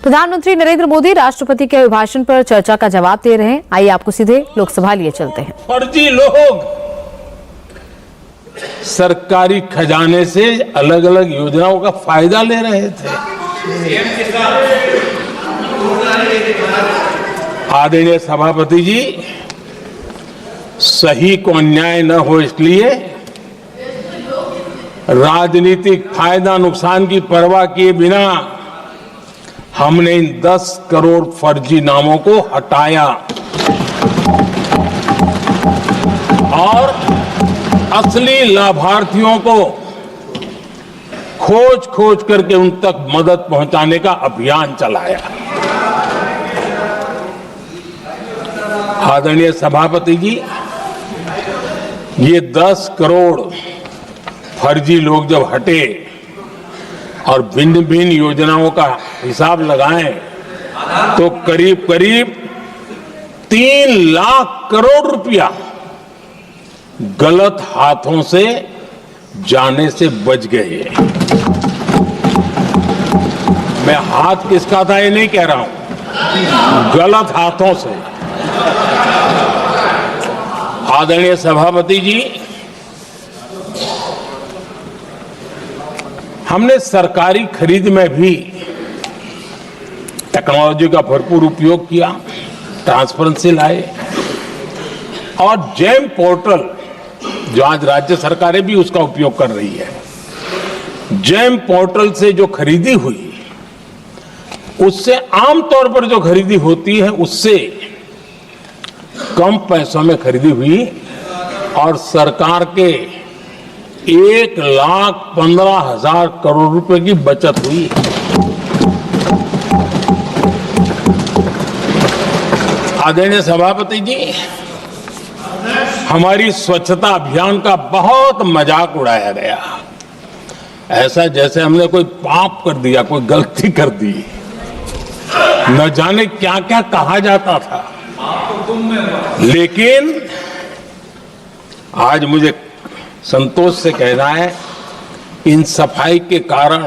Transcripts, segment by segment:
प्रधानमंत्री नरेंद्र मोदी राष्ट्रपति के अभिभाषण पर चर्चा का जवाब दे रहे हैं। आइए आपको सीधे लोकसभा लिए चलते हैं। फर्जी लोग सरकारी खजाने से अलग अलग योजनाओं का फायदा ले रहे थे। आदरणीय सभापति जी, सही को अन्याय न हो इसलिए राजनीतिक फायदा नुकसान की परवाह किए बिना हमने इन 10 करोड़ फर्जी नामों को हटाया और असली लाभार्थियों को खोज करके उन तक मदद पहुंचाने का अभियान चलाया। आदरणीय सभापति जी, ये 10 करोड़ फर्जी लोग जब हटे और भिन्न भिन्न योजनाओं का हिसाब लगाएं तो करीब 3 लाख करोड़ रुपया गलत हाथों से जाने से बच गए। मैं हाथ किसका था ये नहीं कह रहा हूं, गलत हाथों से। आदरणीय सभापति जी, हमने सरकारी खरीद में भी टेक्नोलॉजी का भरपूर उपयोग किया, ट्रांसपेरेंसी लाए और जेम पोर्टल जो आज राज्य सरकारें भी उसका उपयोग कर रही है, जेम पोर्टल से जो खरीदी हुई उससे आमतौर पर जो खरीदी होती है उससे कम पैसों में खरीदी हुई और सरकार के 1,15,000 करोड़ रुपए की बचत हुई। आदरणीय सभापति जी, हमारी स्वच्छता अभियान का बहुत मजाक उड़ाया गया, ऐसा जैसे हमने कोई पाप कर दिया, कोई गलती कर दी। न जाने क्या क्या कहा जाता था, लेकिन आज मुझे संतोष से कहना है, इन सफाई के कारण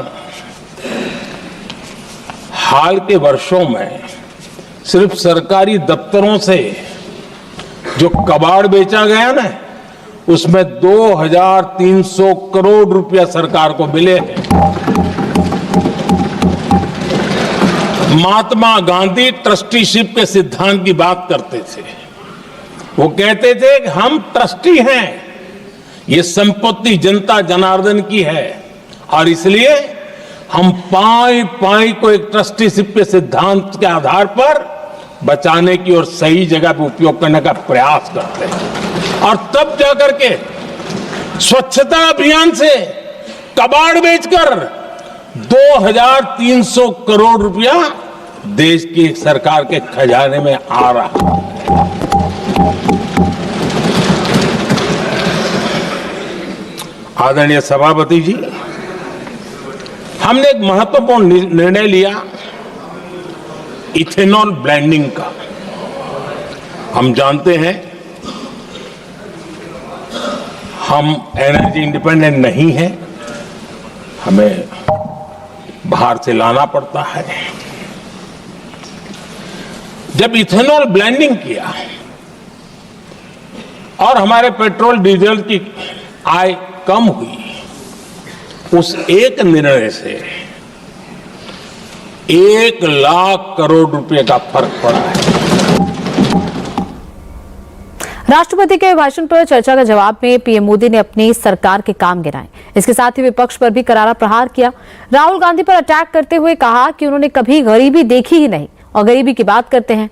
हाल के वर्षों में सिर्फ सरकारी दफ्तरों से जो कबाड़ बेचा गया ना, उसमें 2,300 करोड़ रुपया सरकार को मिले हैं। महात्मा गांधी ट्रस्टीशिप के सिद्धांत की बात करते थे। वो कहते थे कि हम ट्रस्टी हैं, ये संपत्ति जनता जनार्दन की है और इसलिए हम पाई को एक ट्रस्टीशिप के सिद्धांत के आधार पर बचाने की और सही जगह पे उपयोग करने का प्रयास करते हैं। और तब जाकर के स्वच्छता अभियान से कबाड़ बेचकर 2,300 करोड़ रुपया देश की सरकार के खजाने में आ रहा है। आदरणीय सभापति जी, हमने एक महत्वपूर्ण निर्णय लिया इथेनॉल ब्लेंडिंग का। हम जानते हैं हम एनर्जी इंडिपेंडेंट नहीं है, हमें बाहर से लाना पड़ता है। जब इथेनॉल ब्लेंडिंग किया और हमारे पेट्रोल डीजल की आय कम हुई, उस एक निर्णय से 1 लाख करोड़ रुपए का फर्क पड़ा है। राष्ट्रपति के अभिभाषण पर चर्चा का जवाब में पीएम मोदी ने अपनी सरकार के काम गिनाए। इसके साथ ही विपक्ष पर भी करारा प्रहार किया। राहुल गांधी पर अटैक करते हुए कहा कि उन्होंने कभी गरीबी देखी ही नहीं और गरीबी की बात करते हैं